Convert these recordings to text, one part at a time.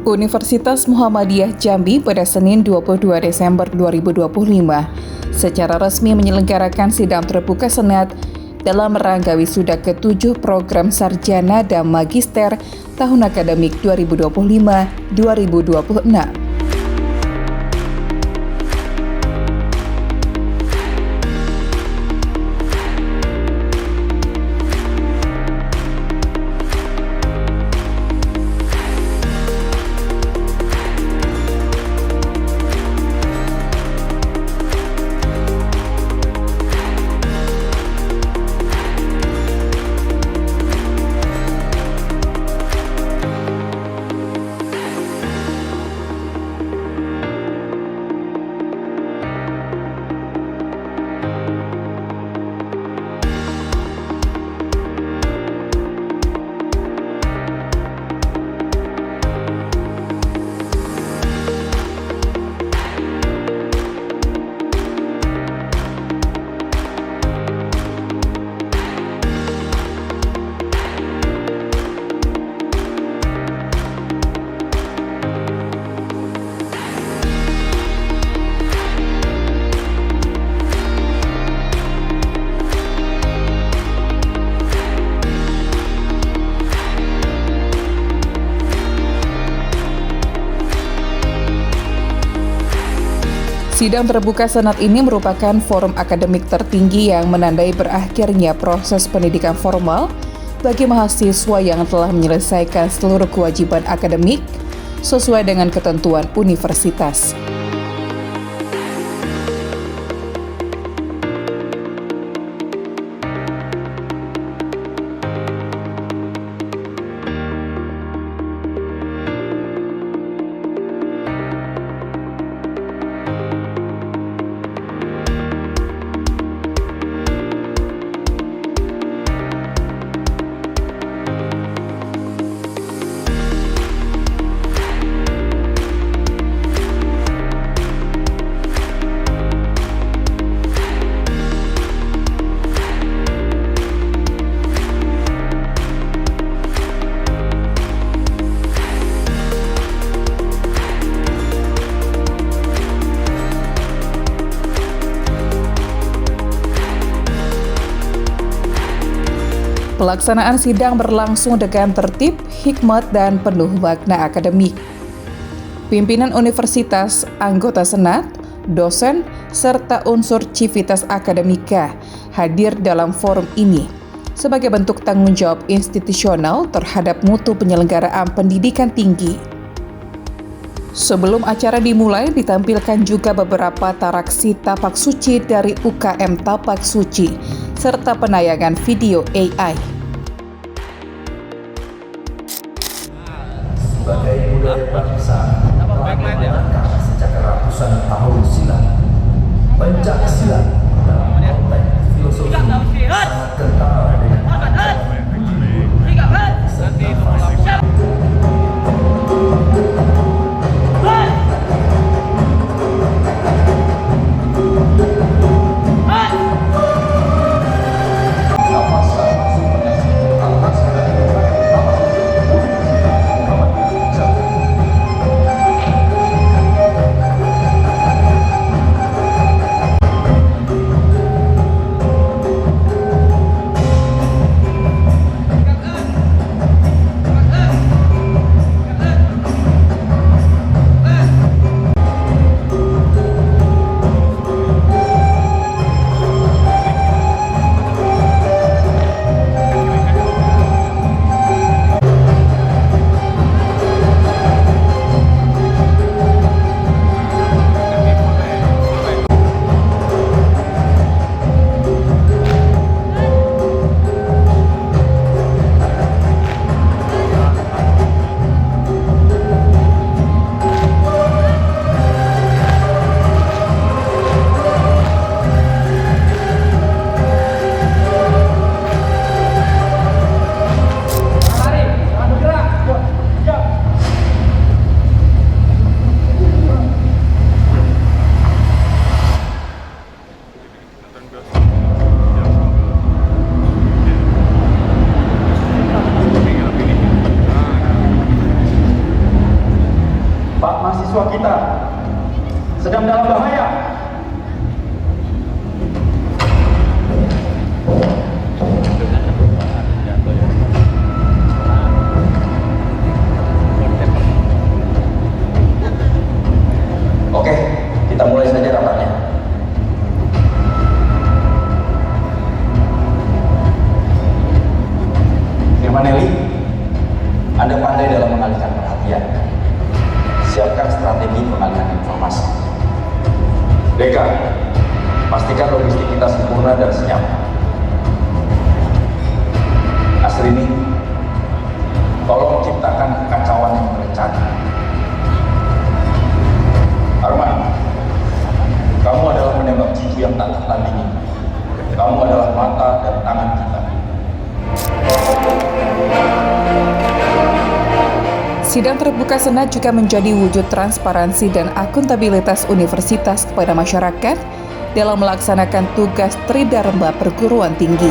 Universitas Muhammadiyah Jambi pada Senin 22 Desember 2025 secara resmi menyelenggarakan sidang terbuka Senat dalam rangka wisuda ke-7 program sarjana dan magister tahun akademik 2025-2026. Sidang terbuka Senat ini merupakan forum akademik tertinggi yang menandai berakhirnya proses pendidikan formal bagi mahasiswa yang telah menyelesaikan seluruh kewajiban akademik sesuai dengan ketentuan universitas. Pelaksanaan sidang berlangsung dengan tertib, hikmat, dan penuh makna akademik. Pimpinan universitas, anggota senat, dosen, serta unsur civitas akademika hadir dalam forum ini sebagai bentuk tanggung jawab institusional terhadap mutu penyelenggaraan pendidikan tinggi. Sebelum acara dimulai, ditampilkan juga beberapa taraksi tapak suci dari UKM Tapak Suci, serta penayangan video AI. Sebagai budaya bangsa telah dibenarkan sejak ratusan tahun silam. Pencak silat dalam konteks filosofi sangat kental dengan ajaran budi serta falsafah. mahasiswa kita sedang dalam bahaya. Oke, kita mulai saja rapatnya. Firmanelli, Anda pandai dalam mengalihkan perhatian. Siapkan strategi pengalihan informasi. Deka, pastikan logistik kita sempurna dan siap. Asrini, tolong ciptakan kekacauan yang berencana. Arman, kamu adalah menembak jitu yang tak tertandingi. Kamu adalah mata dan tangan kita. Sidang terbuka Senat juga menjadi wujud transparansi dan akuntabilitas universitas kepada masyarakat dalam melaksanakan tugas Tridharma perguruan tinggi.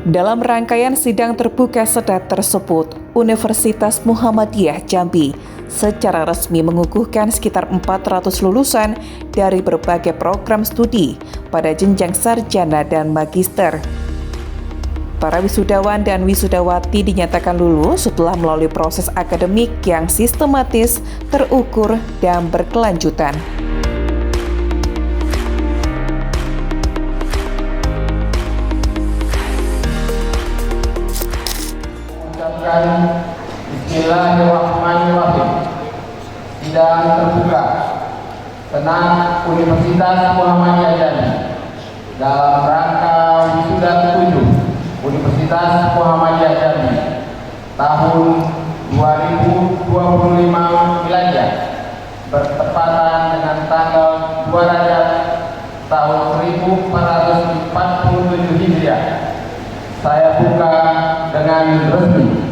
Dalam rangkaian sidang terbuka Senat tersebut, Universitas Muhammadiyah Jambi secara resmi mengukuhkan sekitar 400 lulusan dari berbagai program studi pada jenjang sarjana dan magister. Para wisudawan dan wisudawati dinyatakan lulus setelah melalui proses akademik yang sistematis, terukur, dan berkelanjutan. Mengucapkan Bismillahirrahmanirrahim. Sidang terbuka Senat Universitas Muhammadiyah Jambi dalam rangka wisuda ke-7 Universitas Muhammadiyah Jambi tahun 2025 Miladiah bertepatan dengan tanggal 2 Rajab tahun 1447 Hijriah. Saya buka dengan resmi.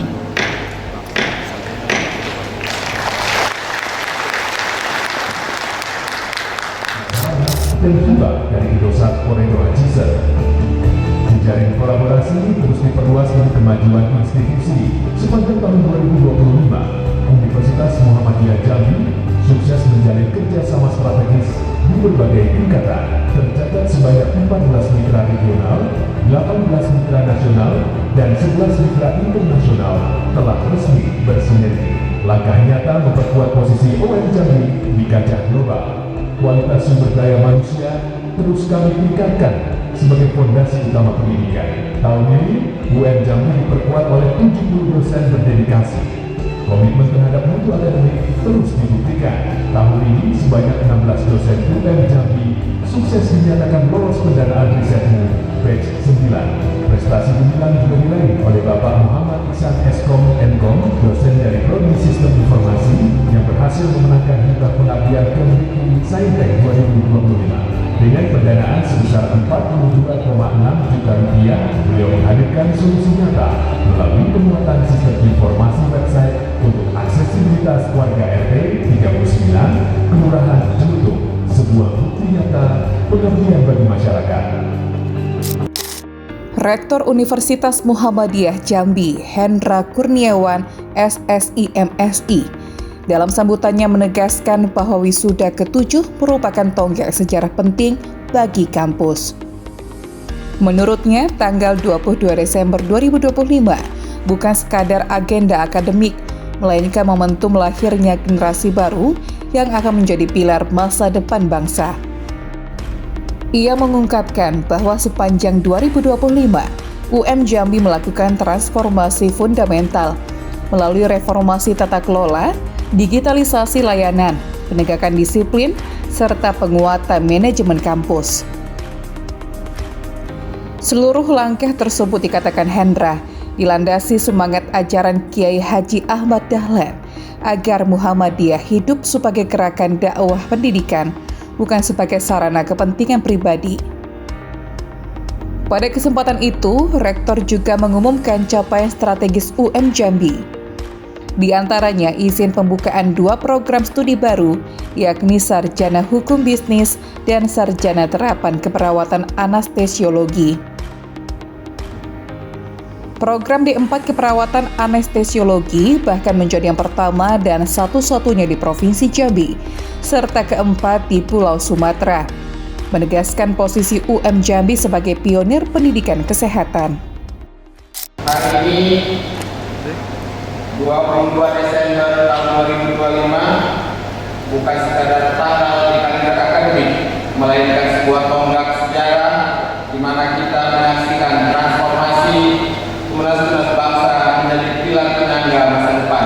Dan juga dari Indosat Koridor Ciser. Menjalin kolaborasi terus diperluas untuk kemajuan institusi. Sepanjang tahun 2025, Universitas Muhammadiyah Jambi sukses menjalin kerjasama strategis di berbagai tingkatan. Tercatat sebanyak 14 mitra regional, 18 mitra nasional, dan 11 mitra internasional telah resmi bersinergi. Langkah nyata memperkuat posisi UM Jambi di kancah global. Kualitas sumber daya manusia terus kami tingkatkan sebagai fondasi utama pendidikan. Tahun ini, UM Jambi diperkuat oleh 70 dosen berdedikasi. Komitmen terhadap mutu akademik terus dibuktikan. Tahun ini, sebanyak 16 dosen UM Jambi sukses dinyatakan lolos pendanaan risetmu batch 9. Prestasi gemilang juga diraih oleh Bapak Muhammad Iksan Eskom Enkom, dosen dari Prodi Sistem Informasi yang berhasil memenangkan hibah pengabdian Kemdikbud Saintek 2025. Dengan pendanaan sebesar 42,6 juta rupiah, beliau menghadirkan solusi nyata melalui penguatan sistem informasi website untuk aksesibilitas warga RT 39, Kelurahan Jelutuk, sebuah bukti nyata pengabdian bagi masyarakat. Rektor Universitas Muhammadiyah Jambi, Hendra Kurniawan, SSI MSI, dalam sambutannya menegaskan bahwa wisuda ke-7 merupakan tonggak sejarah penting bagi kampus. Menurutnya, tanggal 22 Desember 2025 bukan sekadar agenda akademik, melainkan momentum lahirnya generasi baru yang akan menjadi pilar masa depan bangsa. Ia mengungkapkan bahwa sepanjang 2025, UM Jambi melakukan transformasi fundamental melalui reformasi tata kelola, digitalisasi layanan, penegakan disiplin, serta penguatan manajemen kampus. Seluruh langkah tersebut, dikatakan Hendra, dilandasi semangat ajaran Kiai Haji Ahmad Dahlan agar Muhammadiyah hidup sebagai gerakan dakwah pendidikan, bukan sebagai sarana kepentingan pribadi. Pada kesempatan itu, Rektor juga mengumumkan capaian strategis UM Jambi. Di antaranya izin pembukaan 2 program studi baru, yakni Sarjana Hukum Bisnis dan Sarjana Terapan Keperawatan Anestesiologi. Program D4 Keperawatan Anestesiologi bahkan menjadi yang pertama dan satu-satunya di Provinsi Jambi, serta keempat di Pulau Sumatera, menegaskan posisi UM Jambi sebagai pionir pendidikan kesehatan. Hari ini 22 Desember tahun 2025 bukan sekadar tanggal di kalender akademik, melainkan sebuah tonggak sejarah di mana kita menyaksikan transformasi tunas-tunas bangsa menjadi pilar penyangga masa depan.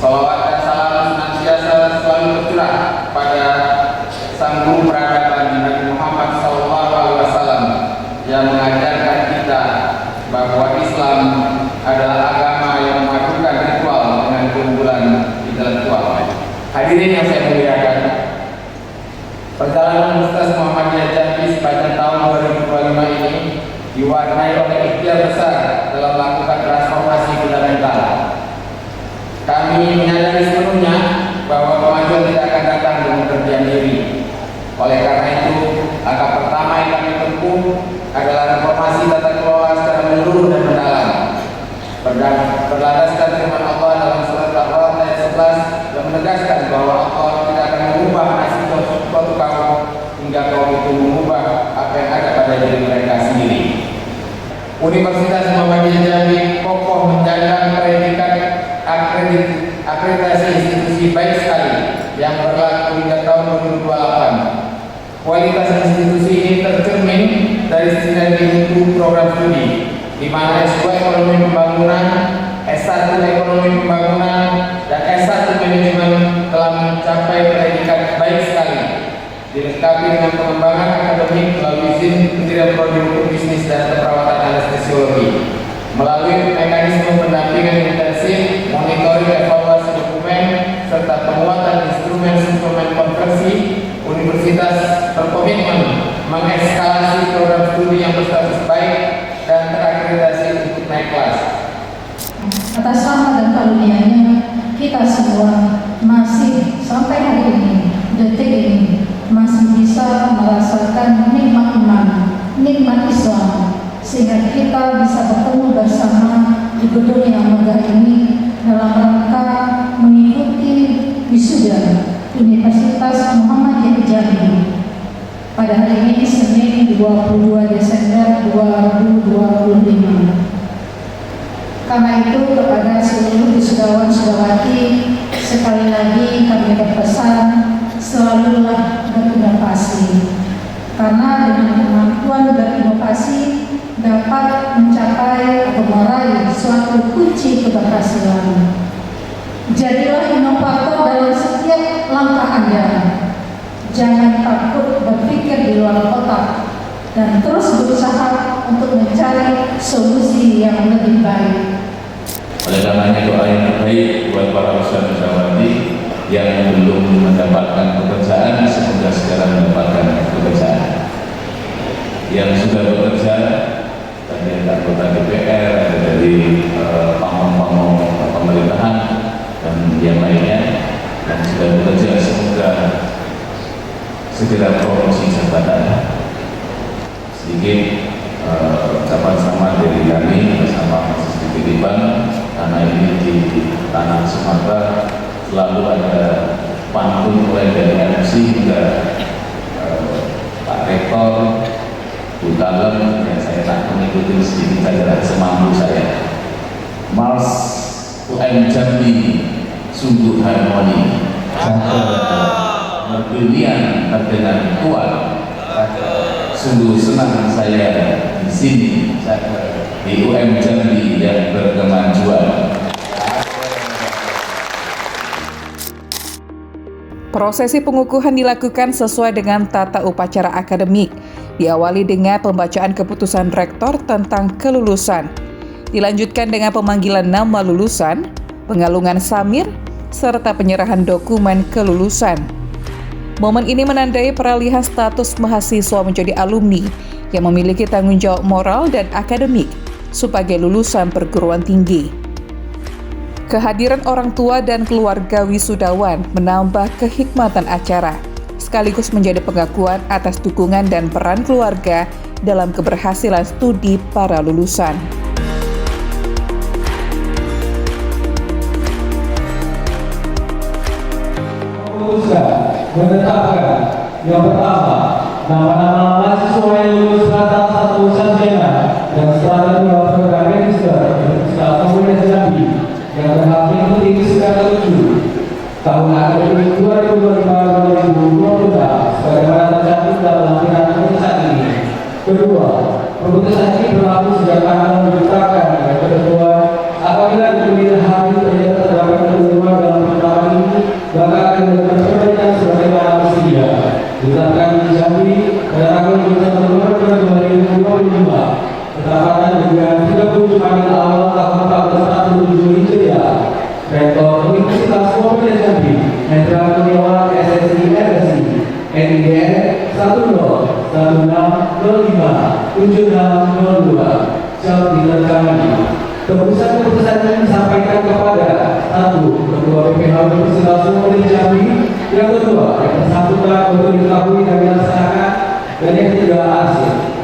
Salawat dan salam senantiasa selalu tercurah pada Sang Guru Peradaban Nabi Muhammad SAW yang mengajarkan kita bahwa Islam adalah agama yang memadukan ritual dengan keunggulan intelektual. Hadirin yang saya muliakan, perjalanan Universitas Muhammadiyah Jambi sepanjang tahun 2025 ini diwarnai oleh ikhtiar besar dalam melakukan transformasi fundamental. Kami menyadari sepenuhnya bahwa kemajuan tidak akan datang dengan berdiam diri. Oleh karena itu, langkah pertama yang kami tempuh adalah reformasi tata kelola Universitas Muhammadiyah Jambi kokoh menjaga predikat akreditasi institusi baik sekali yang berlaku hingga tahun 2028. Kualitas institusi ini tercermin dari sinergi mutu program studi, di mana S2 Ekonomi Pembangunan, S1 Ekonomi Pembangunan, dan S1 Manajemen telah mencapai predikat baik sekali, dilengkapi dengan pengembangan akademik melalui izin Kementerian Prodi Hukum Bisnis dan Keperawatan Anestesiologi. Melalui mekanisme pendampingan intensif, monitoring evaluasi dokumen, serta penguatan instrumen konversi, Universitas berkomitmen mengekskalasi program studi yang berstatus baik dan terakreditasi untuk naik kelas. Atas nama dan karunia-Nya, kita semua masih sampai hari ini, detik ini, masih bisa merasakan nikmat iman, nikmat Islam, sehingga kita bisa bertemu bersama di gedung yang megah ini dalam rangka mengikuti wisuda Universitas Muhammadiyah Jambi pada hari ini Senin 22 Desember 2025. Karena itu kepada seluruh wisudawan-wisudawati, sekali lagi kami berpesan selalulah berinovasi, karena dengan kemampuan berinovasi dapat mencapai atau meraih suatu kunci keberhasilan. Jadilah inovator dalam setiap langkah Anda. Jangan takut berpikir di luar kotak dan terus berusaha untuk mencari solusi yang lebih baik. Oleh karenanya doa yang terbaik buat para usaha-usahawati yang belum mendapatkan pekerjaan, semoga segera mendapatkan pekerjaan. Yang sudah bekerja, tadi ada anggota DPR, ada dari pamong-pamong pemerintahan dan yang lainnya yang sudah bekerja, semoga segera promosi jabatan. Sedikit ucapan selamat dari kami bersama Masjid Titipan, karena ini di tanah Sumatera selalu ada pantun mulai dari MC hingga Pak Rektor, Bu Talem, yang saya tak mengikuti sedikit saja semampu saya. Mars UM Jambi sungguh harmoni, merdulian terdengar kuat. Sungguh senang saya di sini di UM Jambi yang berkemajuan. Prosesi pengukuhan dilakukan sesuai dengan tata upacara akademik, diawali dengan pembacaan keputusan rektor tentang kelulusan, dilanjutkan dengan pemanggilan nama lulusan, pengalungan samir, serta penyerahan dokumen kelulusan. Momen ini menandai peralihan status mahasiswa menjadi alumni yang memiliki tanggung jawab moral dan akademik sebagai lulusan perguruan tinggi. Kehadiran orang tua dan keluarga wisudawan menambah kehikmatan acara, sekaligus menjadi pengakuan atas dukungan dan peran keluarga dalam keberhasilan studi para lulusan. Menetapkan yang pertama, nama-nama mahasiswa yang lulus rata 1 sarjana dan setelah dua program register Universitas Muhammadiyah Jambi yang berhak mengikuti wisuda ke-7 tahun akademik 2025-2026 sebagaimana tercantum dalam lampiran keputusan ini. Kedua, keputusan ini berlaku sejak tanggal ditetapkan oleh ketentuan apabila dipilih hadir ternyata terdapat ketentuan dalam perkara ini, maka akan dilakukan perbaikan sebagaimana mestinya. Ditetapkan di Jambi pada tanggal 21 November 2025, bertepatan dengan 30 Jumadil Awal tahun 1447 Hijriah. Rektor Universitas Muhammadiyah Jambi, Hendra Kurniawan SSI RSI, NIDN 1016057602, siap ditandatangani. Keputusan-keputusan ini disampaikan kepada 1. Ketua BPH Universitas Muhammadiyah Jambi, yang kedua yang bersangkutan untuk diketahui dan dilaksanakan, dan yang ketiga hasil.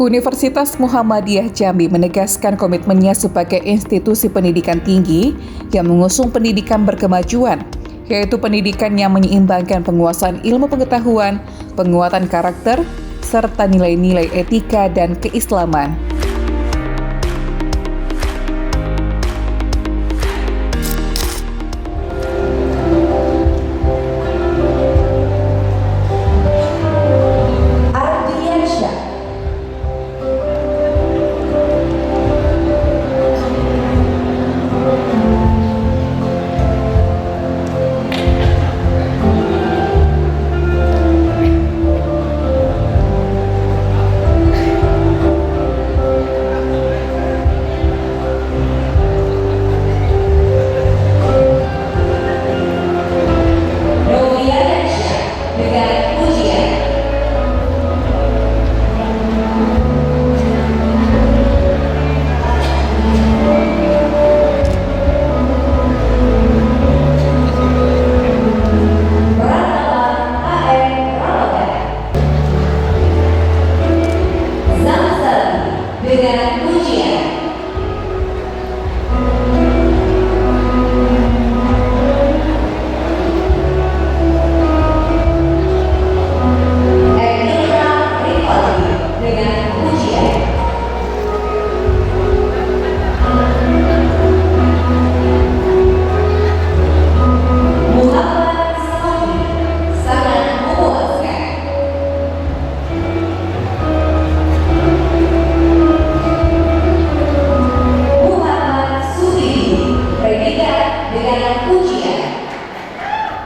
Universitas Muhammadiyah Jambi menegaskan komitmennya sebagai institusi pendidikan tinggi yang mengusung pendidikan berkemajuan, yaitu pendidikan yang menyeimbangkan penguasaan ilmu pengetahuan, penguatan karakter, serta nilai-nilai etika dan keislaman.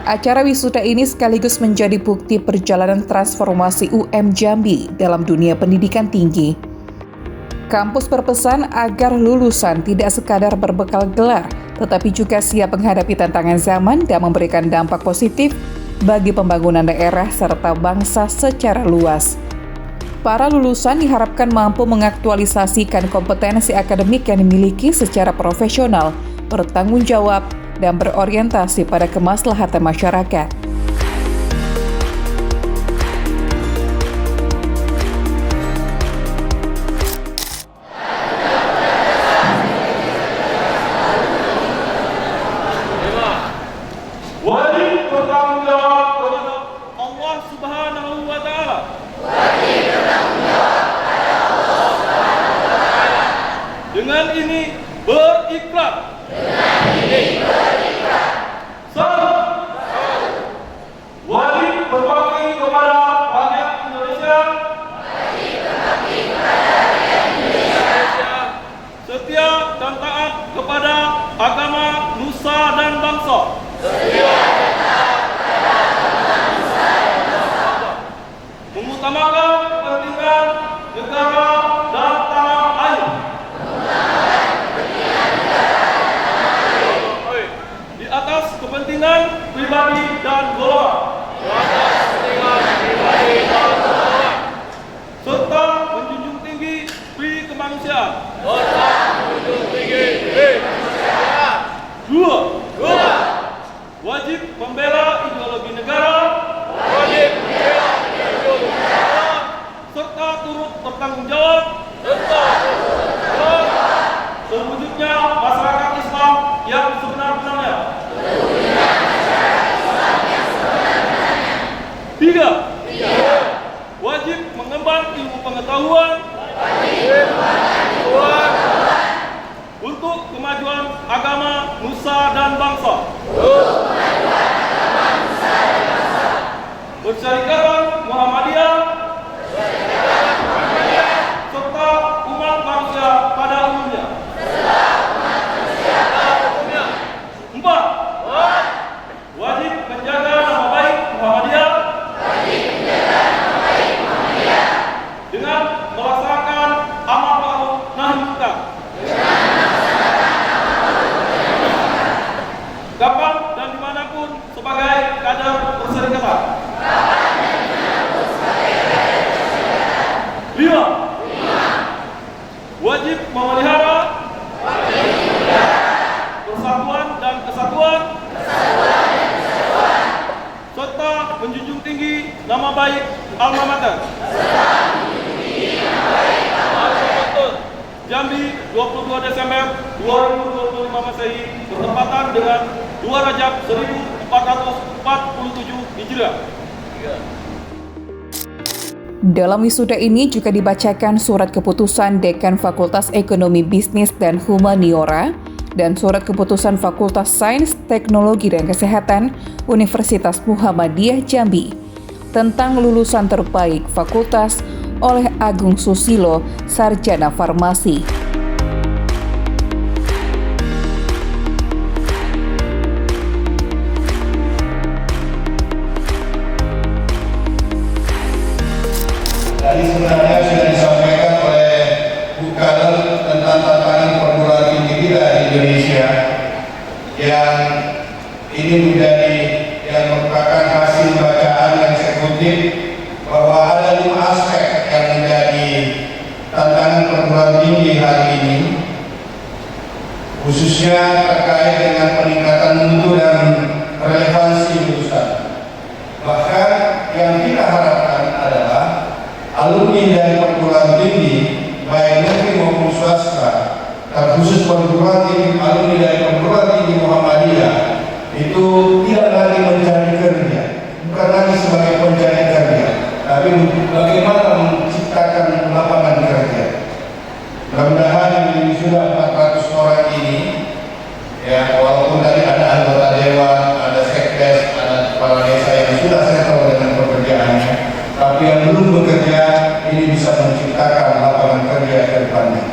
Acara wisuda ini sekaligus menjadi bukti perjalanan transformasi UM Jambi dalam dunia pendidikan tinggi. Kampus berpesan agar lulusan tidak sekadar berbekal gelar, tetapi juga siap menghadapi tantangan zaman dan memberikan dampak positif bagi pembangunan daerah serta bangsa secara luas. Para lulusan diharapkan mampu mengaktualisasikan kompetensi akademik yang dimiliki secara profesional, bertanggung jawab, dan berorientasi pada kemaslahatan masyarakat. Wajib bertanggung jawab kepada Allah Subhanahu wa Ta'ala. Wajib bertanggung jawab kepada Allah Subhanahu wa Ta'ala. Dengan ini berikrar. Wajib berbakti kepada rakyat Indonesia. Setia dan taat kepada agama, nusa dan bangsa. Mengutamakan kepentingan negara dan tanah air. Di atas kepentingan pribadi dan golongan. Serta menjunjung tinggi pri kemanusiaan. Dua. Wajib membela ideologi negara. Serta turut bertanggung jawab. Terwujudnya masyarakat Islam yang sebenar-benarnya. 3. Wajib mengemban ilmu pengetahuan untuk kemajuan agama, nusa dan bangsa. Persyarikatan Muhammadiyah serta umat manusia pada umumnya. 4. Wajib menjaga nama baik Muhammadiyah dengan melaksanakan amar ma'ruf nahi munkar. Kapan dan dimanapun sebagai kader perserikatan. 5. Wajib memelihara persatuan dan kesatuan serta menjunjung tinggi nama baik alma mater. 22 Desember 2025 Masehi bertepatan dengan 2 Rajab 1447 Hijriah. Dalam wisuda ini juga dibacakan surat keputusan Dekan Fakultas Ekonomi Bisnis dan Humaniora dan surat keputusan Fakultas Sains, Teknologi dan Kesehatan Universitas Muhammadiyah Jambi tentang lulusan terbaik fakultas oleh Agung Susilo, Sarjana Farmasi. Tadi sebenarnya sudah disampaikan oleh Bu Kadel tentang tantangan perguruan tinggi kita di Indonesia yang ini menjadi yang merupakan hasil bacaan yang saya kutip bahwa ada 5 aspek yang menjadi tantangan perguruan tinggi hari ini, khususnya terkait dengan peningkatan mutu dan relevansi lulusan. Bahkan yang kita harapkan adalah alumni dari perguruan tinggi baik negeri maupun swasta, terkhusus perguruan tinggi alumni dari perguruan tinggi Muhammadiyah itu tidak lagi mencari kerja, bukan lagi sebagai pencari kerja, tapi bagaimana menciptakan lapangan kerja. Mudah-mudahan ini sudah 400 orang ini, ya walaupun tadi ada anggota dewan, ada sekdes, ada kepala desa yang sudah settle dengan pekerjaannya, tapi yang belum bekerja ini bisa menciptakan lapangan kerja ke depannya.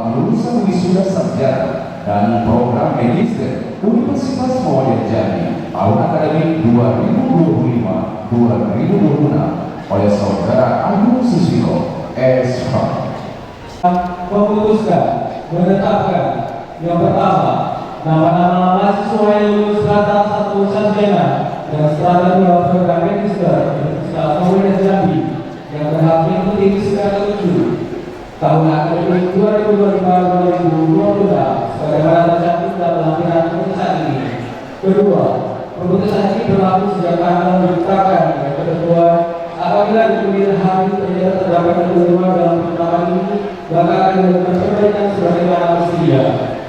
Lulusan wisuda sarjana dan program magister Universitas Muhammadiyah Jambi tahun akademik 2025-2026 oleh Saudara Agung Susilo S.H. Memutuskan menetapkan yang pertama nama-nama mahasiswa yang lulus rata 1 sarjana dan strata 2 program magister Universitas Muhammadiyah Jambi yang berhak mengikuti wisuda ke-7 tahun akademik 2025-2026 sebagaimana tercantum dalam lampiran keputusan ini. Kedua, keputusan ini berlaku sejak tanggal ditetapkan oleh ketentuan apabila di kemudian hari ternyata terdapat ketentuan dalam penetapan ini maka akan dilakukan perbaikan sebagaimana mestinya.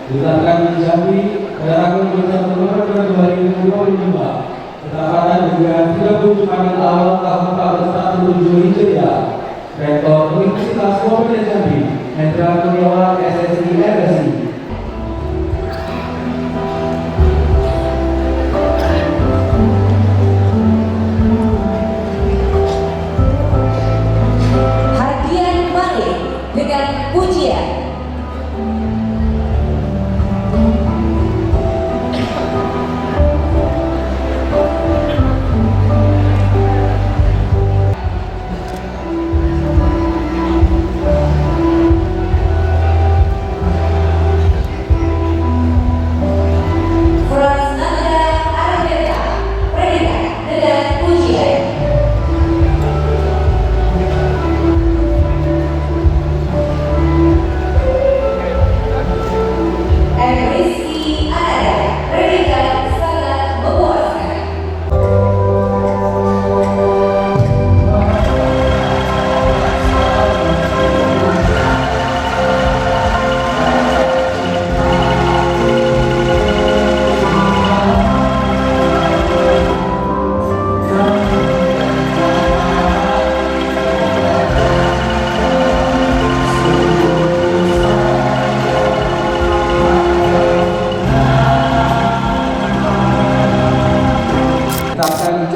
Ditetapkan di Jambi pada tanggal 21 November 2025 ketepatan dengan 30 Maret awal tahun 1447 Hijriah. Rektor Universitas Muhammadiyah Jambi, Hendra Kurniawan SSI RSI. Hadian Malik dengan pujian.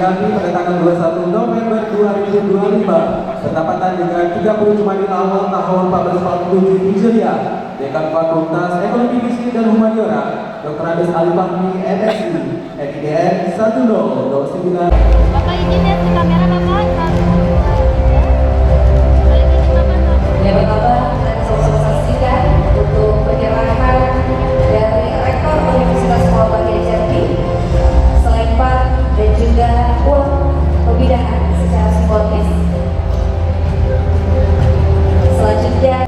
Jambi pada tanggal 21 November 2025 bertepatan dengan 30 Jumadil Awal tahun 1447 Hijriah Dekan Fakultas Ekonomi Bisnis dan Humaniora, Dr. Andes Ali Fahmi, MSI, NIDN 1029. Bapak izin lihat ke kamera Bapak. Ya Bapak, saya saksikan untuk penyerahan dari Rektor Universitas Muhammadiyah Jambi, selempar dan juga uang pembinaan secara simbolis. Selanjutnya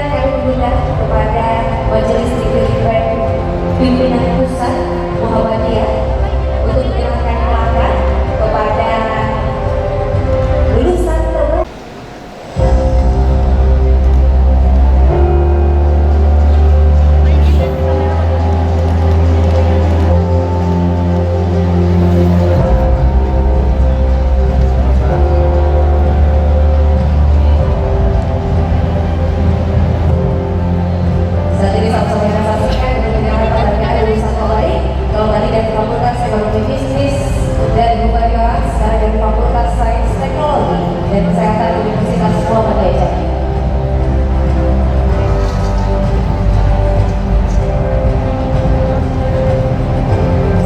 kami mengundang kepada Majelis Tinggi Pimpinan Pusat Muhammadiyah untuk menyerahkan plakat kepada lulusan terbaik. Saat ini sama-sama kita saksikan untuk menyerahkan plakat lulusan terbaik. Kalau tadi dari Fakultas Ekonomi Bisnis dan Humaniora, sekarang dari Fakultas Sains Teknologi dan Kesehatan Universitas Muhammadiyah Jambi.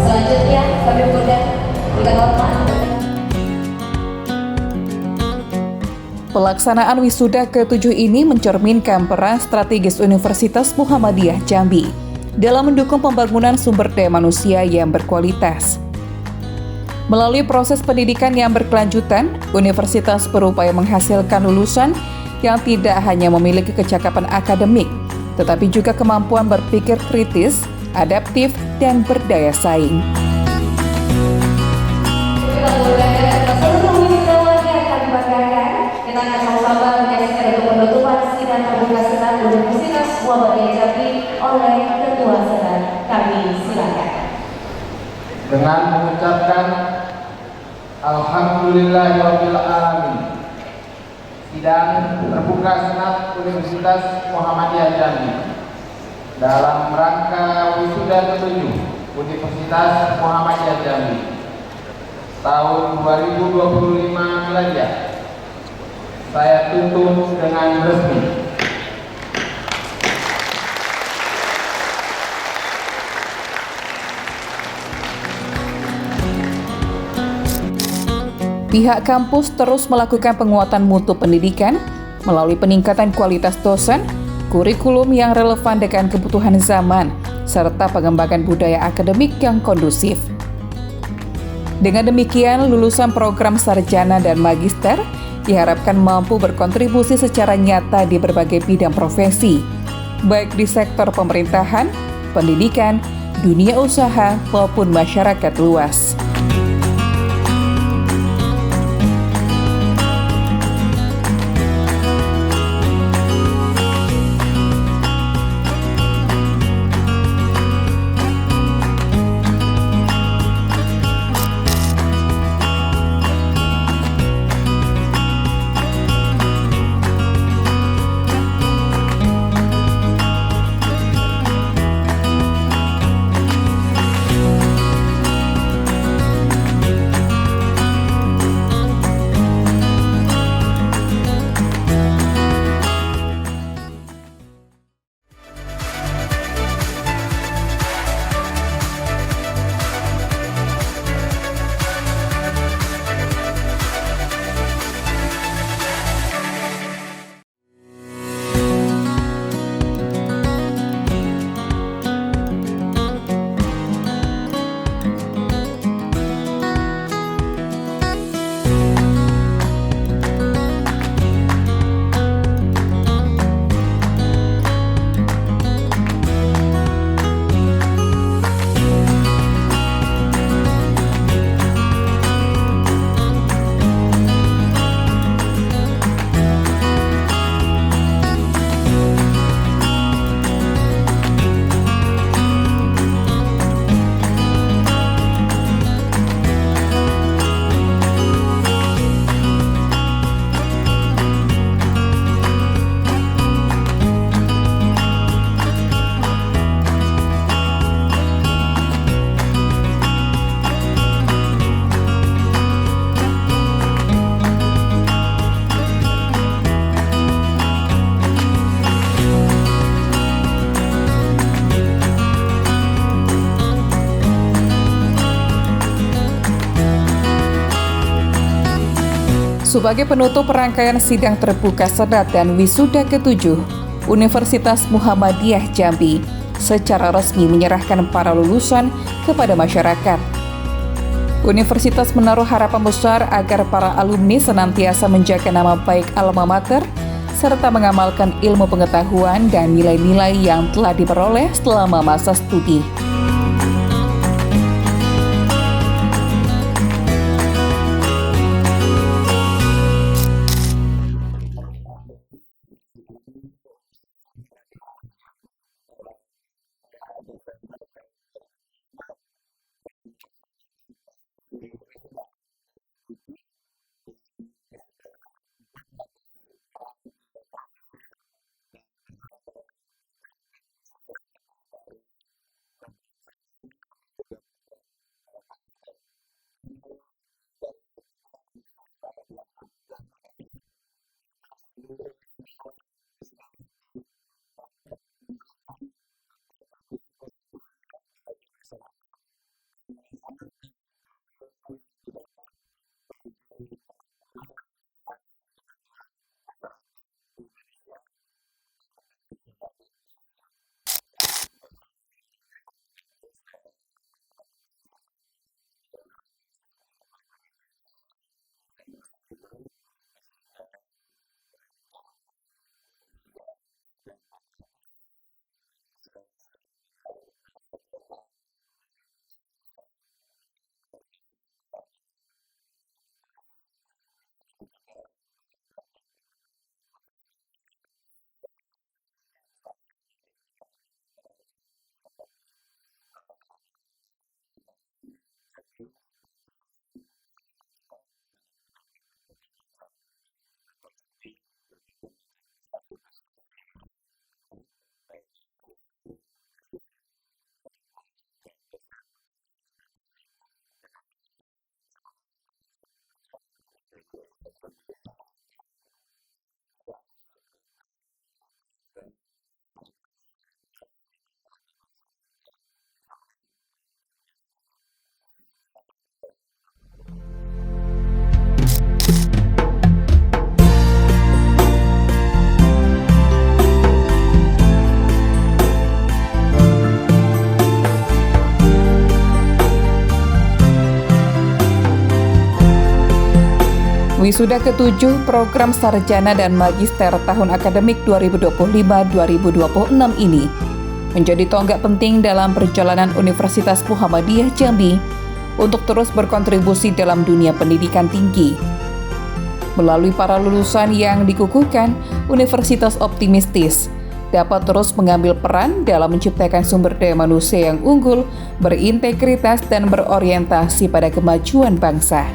Selanjutnya kami mengundang Bintang Hormat. Pelaksanaan wisuda ke-7 ini mencerminkan peran strategis Universitas Muhammadiyah Jambi dalam mendukung pembangunan sumber daya manusia yang berkualitas. Melalui proses pendidikan yang berkelanjutan, universitas berupaya menghasilkan lulusan yang tidak hanya memiliki kecakapan akademik, tetapi juga kemampuan berpikir kritis, adaptif, dan berdaya saing. Kita mulai seluruh wisudawan yang akan dibanggakan. Kita akan sama-sama menyaksikan untuk penutupan sidang terbuka senat Universitas Muhammadiyah Jambi oleh Ketua Senat. Kami silakan. Dengan mengucapkan Alhamdulillahirabbil alamin. Sidang terbuka senat Universitas Muhammadiyah Jambi dalam rangka wisuda ke-7 Universitas Muhammadiyah Jambi tahun 2025 Miladiah saya tutup dengan resmi. Pihak kampus terus melakukan penguatan mutu pendidikan melalui peningkatan kualitas dosen, kurikulum yang relevan dengan kebutuhan zaman, serta pengembangan budaya akademik yang kondusif. Dengan demikian, lulusan program sarjana dan magister diharapkan mampu berkontribusi secara nyata di berbagai bidang profesi, baik di sektor pemerintahan, pendidikan, dunia usaha, maupun masyarakat luas. Sebagai penutup rangkaian sidang terbuka Senat dan wisuda ke-7, Universitas Muhammadiyah Jambi secara resmi menyerahkan para lulusan kepada masyarakat. Universitas menaruh harapan besar agar para alumni senantiasa menjaga nama baik alma mater serta mengamalkan ilmu pengetahuan dan nilai-nilai yang telah diperoleh selama masa studi. Wisuda ke-7 program sarjana dan magister tahun akademik 2025-2026 ini menjadi tonggak penting dalam perjalanan Universitas Muhammadiyah Jambi untuk terus berkontribusi dalam dunia pendidikan tinggi. Melalui para lulusan yang dikukuhkan, universitas optimistis dapat terus mengambil peran dalam menciptakan sumber daya manusia yang unggul, berintegritas, dan berorientasi pada kemajuan bangsa.